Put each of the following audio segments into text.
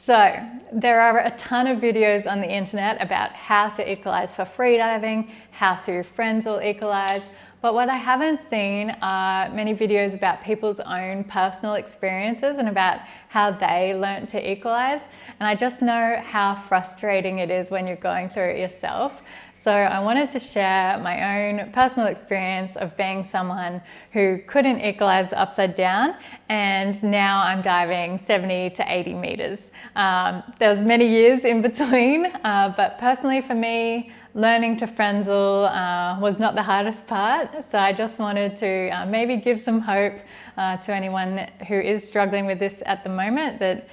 So there are a ton of videos on the internet about how to equalize for freediving, how to Frenzel equalize, but what I haven't seen are many videos about people's own personal experiences and about how they learnt to equalize. And I just know how frustrating it is when you're going through it yourself. So I wanted to share my own personal experience of being someone who couldn't equalize upside down, and now I'm diving 70 to 80 meters. There was many years in between, but personally for me, learning to Frenzel was not the hardest part. So I just wanted to maybe give some hope to anyone who is struggling with this at the moment, that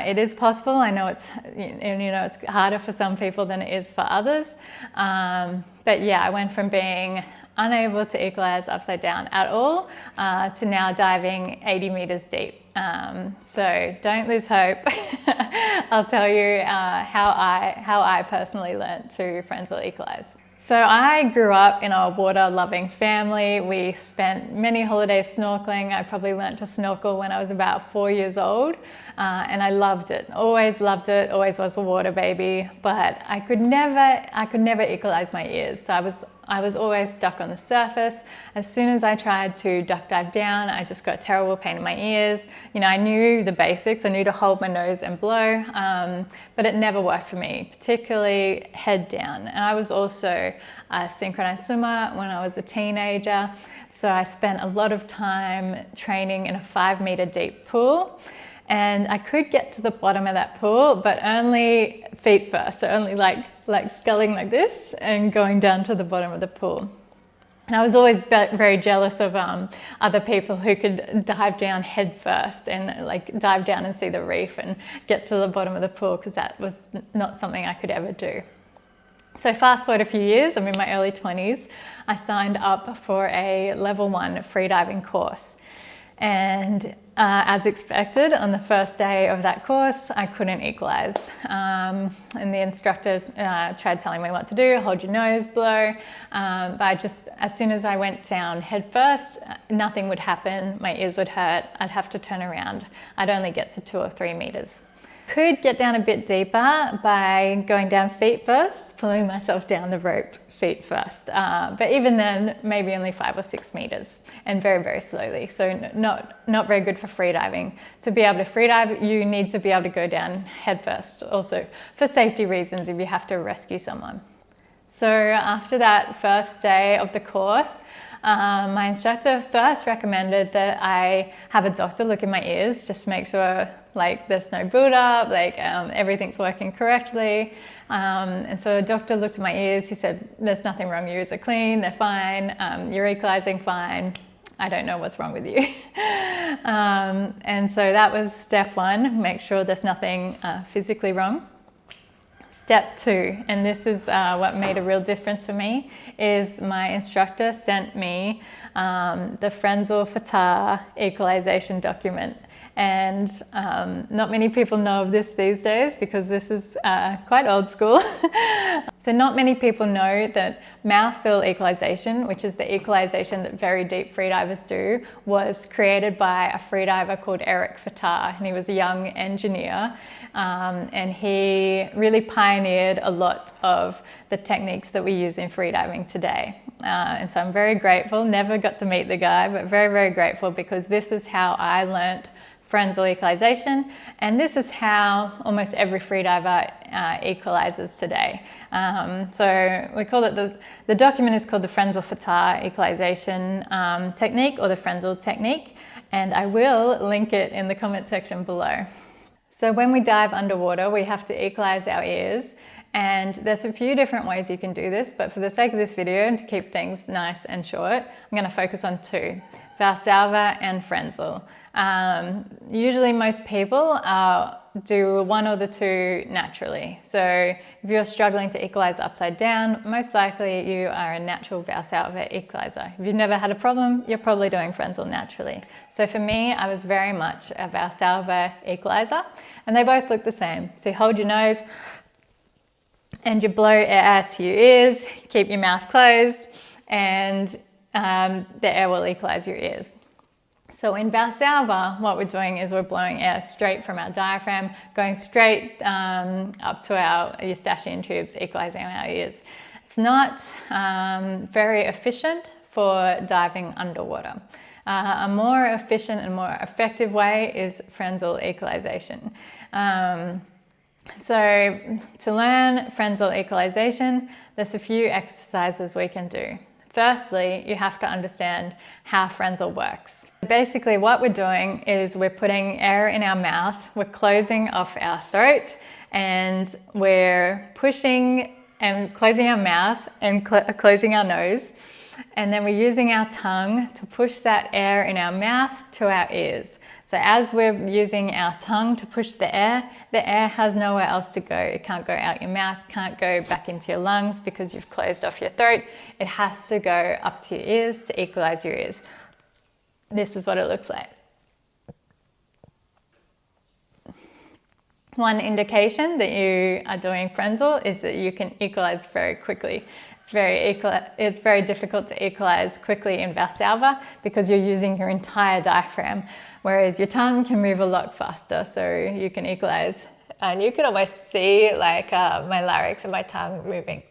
it is possible. I know it's harder for some people than it is for others. But yeah, I went from being unable to equalize upside down at all to now diving 80 meters deep. So don't lose hope. I'll tell you how I personally learned to Frenzel equalize. So I grew up in a water-loving family. We spent many holidays snorkeling. I probably learnt to snorkel when I was about 4 years old, and I loved it. Always loved it. Always was a water baby. But I could never equalize my ears. So I was always stuck on the surface. As soon as I tried to duck dive down, I just got a terrible pain in my ears. You know, I knew the basics. I knew to hold my nose and blow, but it never worked for me, particularly head down. And I was also a synchronized swimmer when I was a teenager. So I spent a lot of time training in a 5 meter deep pool. And I could get to the bottom of that pool, but only feet first. So only like sculling like this and going down to the bottom of the pool. And I was always very jealous of other people who could dive down head first and like dive down and see the reef and get to the bottom of the pool, because that was not something I could ever do. So fast forward a few years, I'm in my early 20s, I signed up for a level 1 freediving course. And as expected, on the first day of that course, I couldn't equalize. And the instructor tried telling me what to do, hold your nose, blow. But as soon as I went down head first, nothing would happen. My ears would hurt. I'd have to turn around. I'd only get to 2 or 3 meters. Could get down a bit deeper by going down feet first, pulling myself down the rope feet first. But even then, maybe only 5 or 6 meters, and very, very slowly. So not very good for freediving. To be able to freedive, you need to be able to go down head first, also for safety reasons if you have to rescue someone. So after that first day of the course, my instructor first recommended that I have a doctor look in my ears, just to make sure like there's no buildup, like everything's working correctly. And so a doctor looked at my ears. He said, there's nothing wrong, your ears are clean, they're fine, you're equalizing fine. I don't know what's wrong with you. And so that was step 1, make sure there's nothing physically wrong. Step 2, and this is what made a real difference for me, is my instructor sent me the Frenzel Fattah equalization document. And not many people know of this these days, because this is quite old school. So not many people know that mouth-fill equalization, which is the equalization that very deep freedivers do, was created by a freediver called Fattah, and he was a young engineer, and he really pioneered a lot of the techniques that we use in freediving today. And so I'm very grateful, never got to meet the guy, but very, very grateful, because this is how I learnt Frenzel equalization, and this is how almost every freediver equalizes today. So we call it the document is called the Frenzel Fattah equalization technique, or the Frenzel technique, and I will link it in the comment section below. So when we dive underwater, we have to equalize our ears, and there's a few different ways you can do this, but for the sake of this video and to keep things nice and short, I'm going to focus on 2. Valsalva and Frenzel. Usually most people do one or the 2 naturally. So if you're struggling to equalize upside down, most likely you are a natural Valsalva equalizer. If you've never had a problem, you're probably doing Frenzel naturally. So for me, I was very much a Valsalva equalizer, and they both look the same. So you hold your nose and you blow air to your ears, keep your mouth closed, and the air will equalize your ears. So in Valsalva, what we're doing is we're blowing air straight from our diaphragm, going straight up to our eustachian tubes, equalising our ears. It's not very efficient for diving underwater. A more efficient and more effective way is Frenzel equalisation. So to learn Frenzel equalisation, there's a few exercises we can do. Firstly, you have to understand how Frenzel works. Basically what we're doing is we're putting air in our mouth, we're closing off our throat, and we're pushing and closing our mouth and closing our nose. And then we're using our tongue to push that air in our mouth to our ears. So as we're using our tongue to push the air has nowhere else to go. It can't go out your mouth, can't go back into your lungs because you've closed off your throat. It has to go up to your ears to equalize your ears. This is what it looks like. One indication that you are doing Frenzel is that you can equalize very quickly. It's very difficult to equalize quickly in Valsalva because you're using your entire diaphragm, whereas your tongue can move a lot faster, so you can equalize. And you can almost see like my larynx and my tongue moving.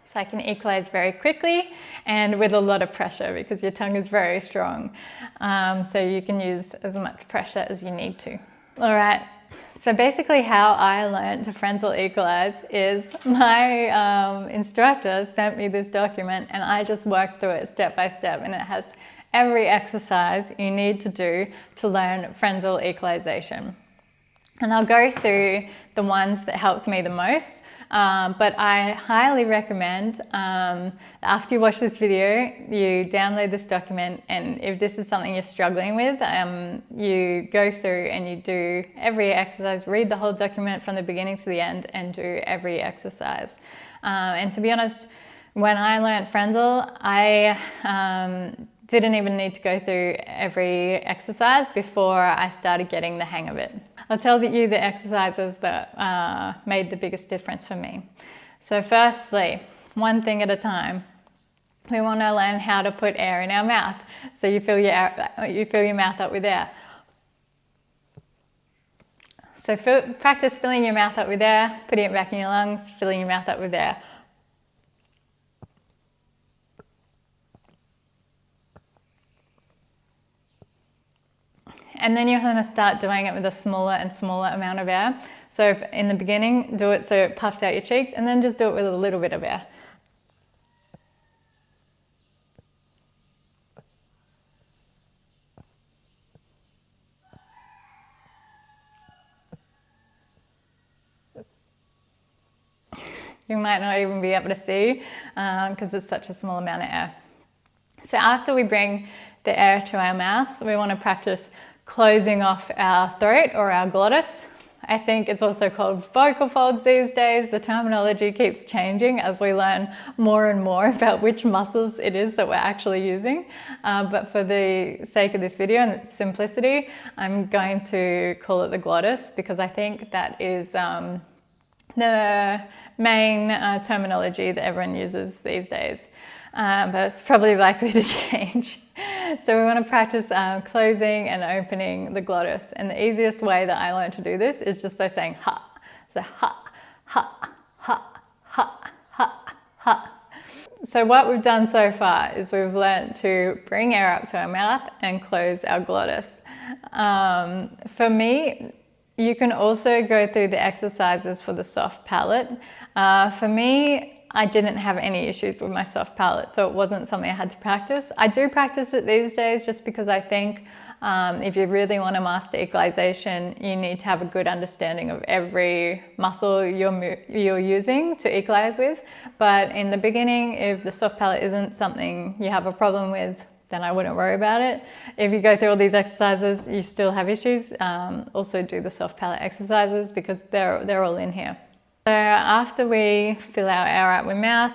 So I can equalize very quickly and with a lot of pressure because your tongue is very strong. So you can use as much pressure as you need to. All right. So basically how I learned to Frenzel equalise is my instructor sent me this document and I just worked through it step by step, and it has every exercise you need to do to learn Frenzel equalisation. And I'll go through the ones that helped me the most, but I highly recommend after you watch this video, you download this document, and if this is something you're struggling with, you go through and you do every exercise, read the whole document from the beginning to the end and do every exercise. And to be honest, when I learned Frenzel, I didn't even need to go through every exercise before I started getting the hang of it. I'll tell you the exercises that made the biggest difference for me. So firstly, one thing at a time. We want to learn how to put air in our mouth. So you fill your mouth up with air. So practice filling your mouth up with air, putting it back in your lungs, filling your mouth up with air. And then you're going to start doing it with a smaller and smaller amount of air. So in the beginning, do it so it puffs out your cheeks, and then just do it with a little bit of air. You might not even be able to see because it's such a small amount of air. So after we bring the air to our mouths, we want to practice closing off our throat or our glottis. I think it's also called vocal folds these days. The terminology keeps changing as we learn more and more about which muscles it is that we're actually using. But for the sake of this video and its simplicity, I'm going to call it the glottis because I think that is the main terminology that everyone uses these days. But it's probably likely to change. So we want to practice closing and opening the glottis. And the easiest way that I learned to do this is just by saying ha. So ha, ha, ha, ha, ha, ha. So what we've done so far is we've learned to bring air up to our mouth and close our glottis. For me, you can also go through the exercises for the soft palate. For me, I didn't have any issues with my soft palate, so it wasn't something I had to practice. I do practice it these days just because I think if you really want to master equalization, you need to have a good understanding of every muscle you're using to equalize with. But in the beginning, if the soft palate isn't something you have a problem with, then I wouldn't worry about it. If you go through all these exercises, you still have issues, also do the soft palate exercises because they're all in here. So after we fill our mouth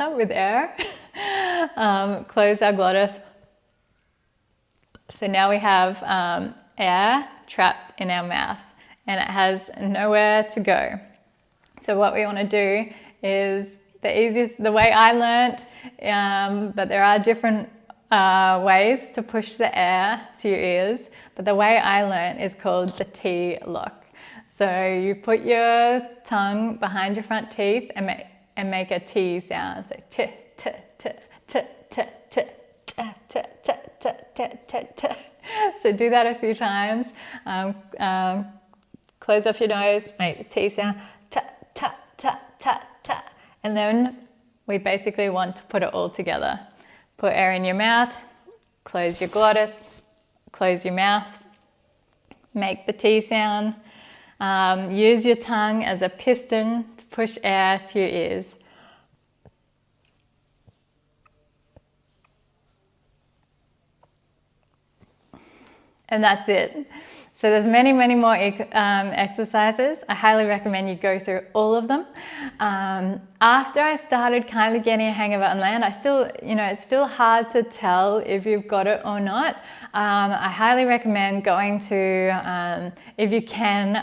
up with air, close our glottis. So now we have air trapped in our mouth and it has nowhere to go. So what we want to do is the way I learnt, but there are different ways to push the air to your ears, but the way I learnt is called the T lock. So you put your tongue behind your front teeth and make a T sound. So t, t, t, t, t, t, t, t, t, t, t, t, t. So do that a few times. Close off your nose, make the T sound, t, t, t, t, t. And then we basically want to put it all together. Put air in your mouth, close your glottis, close your mouth, make the T sound. Use your tongue as a piston to push air to your ears. And that's it. So there's many, many more exercises. I highly recommend you go through all of them. After I started kind of getting a hang of it on land, it's still hard to tell if you've got it or not. I highly recommend going to, if you can,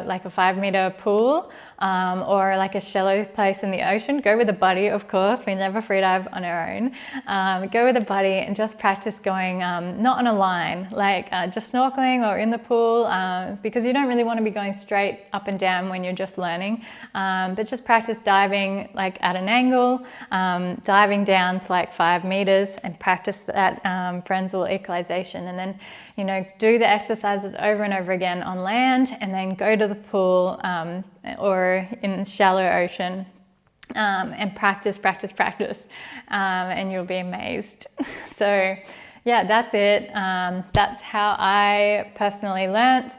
like a 5-meter pool or like a shallow place in the ocean. Go with a buddy, of course. We never freedive on our own. Go with a buddy and just practice going, not on a line, like just snorkeling or in the pool, because you don't really want to be going straight up and down when you're just learning, but just practice diving like at an angle, diving down to like 5 meters and practice that Frenzel equalisation, and then do the exercises over and over again on land, and then go to the pool or in shallow ocean and practice, and you'll be amazed. So yeah, that's it. That's how I personally learnt.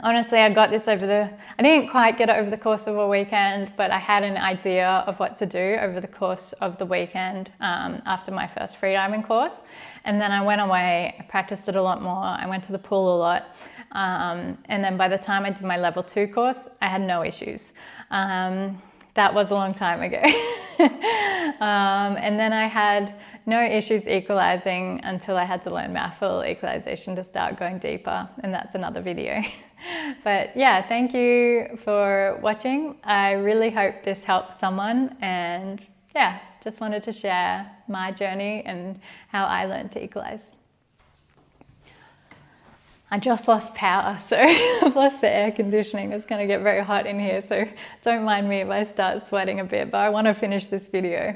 Honestly, I got this I didn't quite get it over the course of a weekend, but I had an idea of what to do over the course of the weekend after my first freediving course. And then I went away, I practiced it a lot more, I went to the pool a lot. And then by the time I did my level 2 course, I had no issues. That was a long time ago. And then I had no issues equalizing until I had to learn mouthful equalization to start going deeper, and that's another video. But yeah, thank you for watching. I really hope this helps someone, and yeah, just wanted to share my journey and how I learned to equalize. I just lost power, so I've lost the air conditioning. It's going to get very hot in here, so don't mind me if I start sweating a bit, but I want to finish this video.